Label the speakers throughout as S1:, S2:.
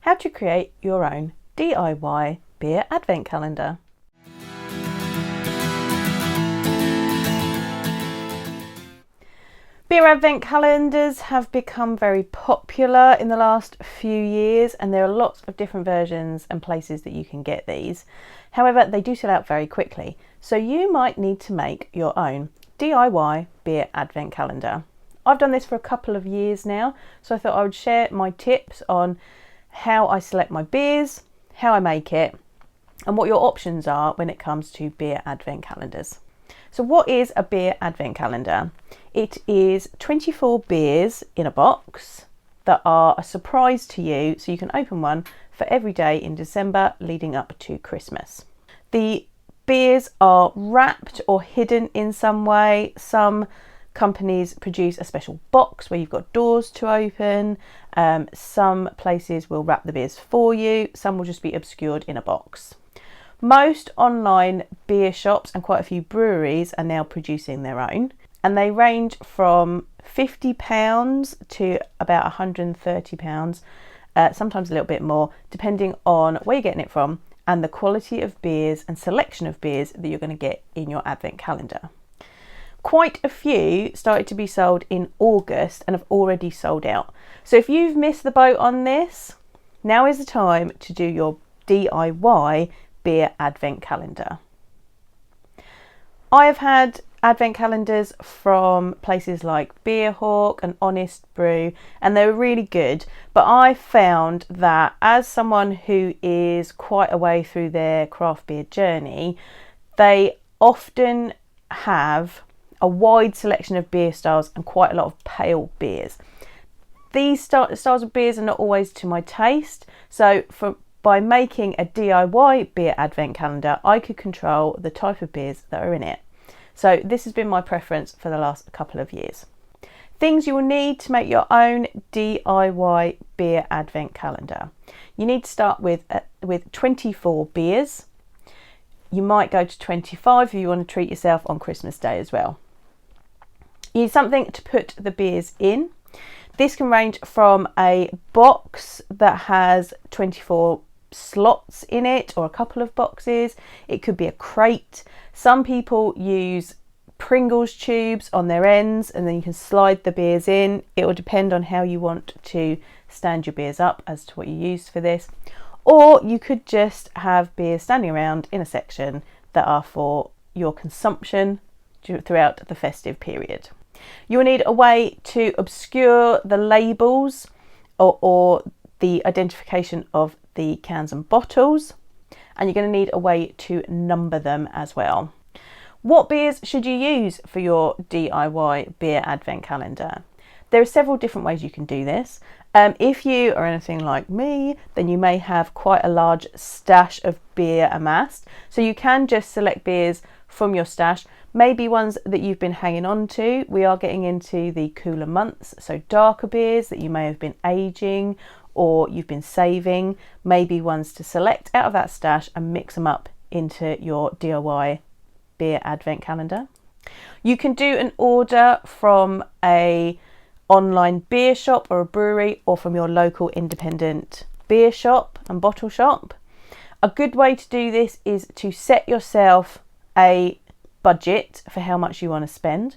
S1: how to create your own DIY beer advent calendar. Beer advent calendars have become very popular in the last few years, and there are lots of different versions and places that you can get these. However, they do sell out very quickly, so you might need to make your own DIY beer advent calendar. I've done this for a couple of years now, so I thought I would share my tips on how I select my beers, how I make it, and what your options are when it comes to beer advent calendars. So what is a beer advent calendar? It is 24 beers in a box that are a surprise to you, so you can open one for every day in December leading up to Christmas. The beers are wrapped or hidden in some way. Some companies produce a special box where you've got doors to open. Some places will wrap the beers for you. Some will just be obscured in a box. Most online beer shops and quite a few breweries are now producing their own, and they range from £50 to about £130, sometimes a little bit more, depending on where you're getting it from and the quality of beers and selection of beers that you're going to get in your advent calendar. Quite a few started to be sold in August and have already sold out. So if you've missed the boat on this, now is the time to do your DIY beer advent calendar. I have had advent calendars from places like Beer Hawk and Honest Brew, and they were really good, but I found that as someone who is quite a way through their craft beer journey, they often have a wide selection of beer styles and quite a lot of pale beers. These styles of beers are not always to my taste, so by making a DIY beer advent calendar, I could control the type of beers that are in it. So this has been my preference for the last couple of years. Things you will need to make your own DIY beer advent calendar. You need to start with 24 beers. You might go to 25 if you want to treat yourself on Christmas Day as well. You need something to put the beers in. This can range from a box that has 24 slots in it or a couple of boxes. It could be a crate. Some people use Pringles tubes on their ends and then you can slide the beers in. It will depend on how you want to stand your beers up as to what you use for this. Or you could just have beers standing around in a section that are for your consumption throughout the festive period. You will need a way to obscure the labels or the identification of the cans and bottles, and you're going to need a way to number them as well. What beers should you use for your DIY beer advent calendar? There are several different ways you can do this. If you are anything like me, then you may have quite a large stash of beer amassed, so you can just select beers from your stash, maybe ones that you've been hanging on to. We are getting into the cooler months, so darker beers that you may have been aging or you've been saving, maybe ones to select out of that stash and mix them up into your DIY beer advent calendar. You can do an order from a online beer shop or a brewery, or from your local independent beer shop and bottle shop. A good way to do this is to set yourself a budget for how much you want to spend.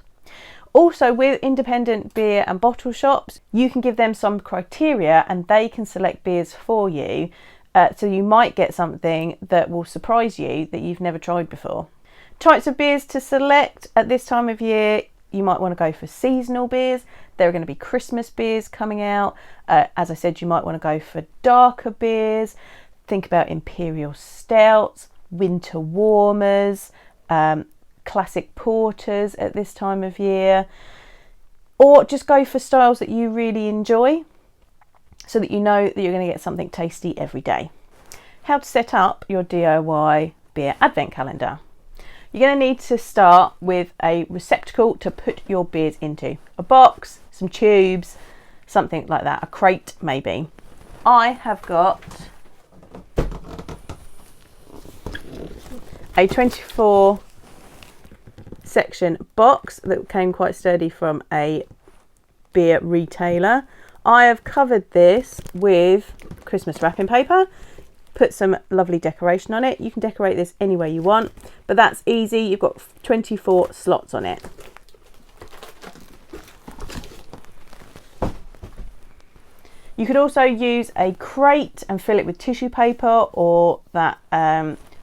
S1: Also, with independent beer and bottle shops, you can give them some criteria and they can select beers for you. So you might get something that will surprise you that you've never tried before. Types of beers to select at this time of year: you might want to go for seasonal beers. There are going to be Christmas beers coming out. As I said, you might want to go for darker beers. Think about imperial stouts, winter warmers, classic porters at this time of year, or just go for styles that you really enjoy so that you know that you're going to get something tasty every day. How to set up your DIY beer advent calendar. You're going to need to start with a receptacle to put your beers into. A box, some tubes, something like that, a crate maybe. I have got a 24 section box that came quite sturdy from a beer retailer. I have covered this with Christmas wrapping paper, put some lovely decoration on it. You can decorate this any way you want, but that's easy. You've got 24 slots on it. You could also use a crate and fill it with tissue paper or that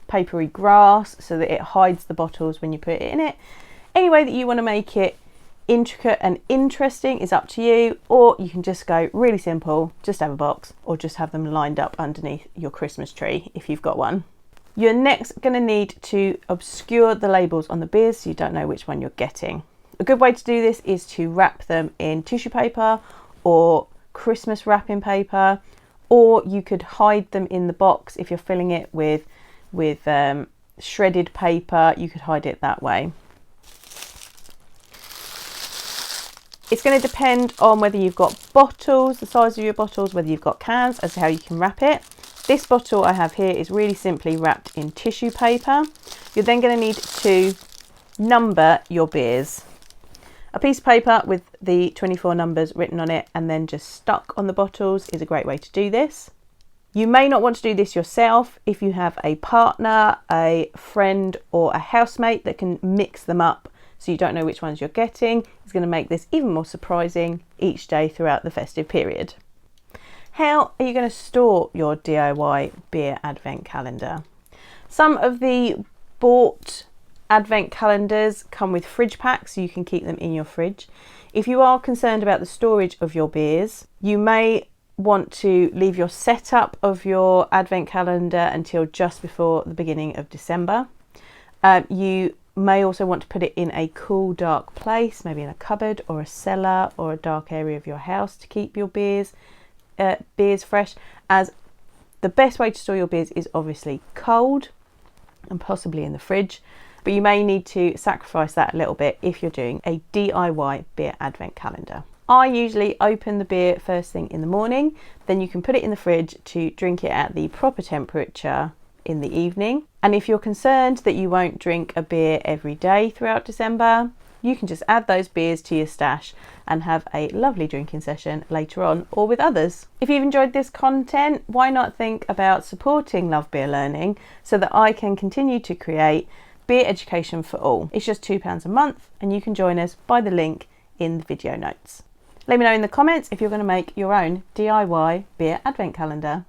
S1: papery grass so that it hides the bottles when you put it in it. Any way that you want to make it intricate and interesting is up to you, or you can just go really simple, just have a box or just have them lined up underneath your Christmas tree if you've got one. You're next going to need to obscure the labels on the beers so you don't know which one you're getting. A good way to do this is to wrap them in tissue paper or Christmas wrapping paper, or you could hide them in the box if you're filling it with shredded paper. You could hide it that way. It's going to depend on whether you've got bottles, the size of your bottles, whether you've got cans, as to how you can wrap it. This bottle I have here is really simply wrapped in tissue paper. You're then going to need to number your beers. A piece of paper with the 24 numbers written on it and then just stuck on the bottles is a great way to do this. You may not want to do this yourself. If you have a partner, a friend or a housemate that can mix them up so you don't know which ones you're getting, it's going to make this even more surprising each day throughout the festive period. How are you going to store your DIY beer advent calendar? Some of the bought advent calendars come with fridge packs so you can keep them in your fridge. If you are concerned about the storage of your beers, you may want to leave your setup of your advent calendar until just before the beginning of December. You may also want to put it in a cool, dark place, maybe in a cupboard or a cellar or a dark area of your house to keep your beers fresh, as the best way to store your beers is obviously cold and possibly in the fridge. But you may need to sacrifice that a little bit if you're doing a DIY beer advent calendar. I usually open the beer first thing in the morning, then you can put it in the fridge to drink it at the proper temperature in the evening. And if you're concerned that you won't drink a beer every day throughout December, you can just add those beers to your stash and have a lovely drinking session later on or with others. If you've enjoyed this content, why not think about supporting Love Beer Learning so that I can continue to create beer education for all. It's just £2 a month and you can join us by the link in the video notes. Let me know in the comments if you're going to make your own DIY beer advent calendar.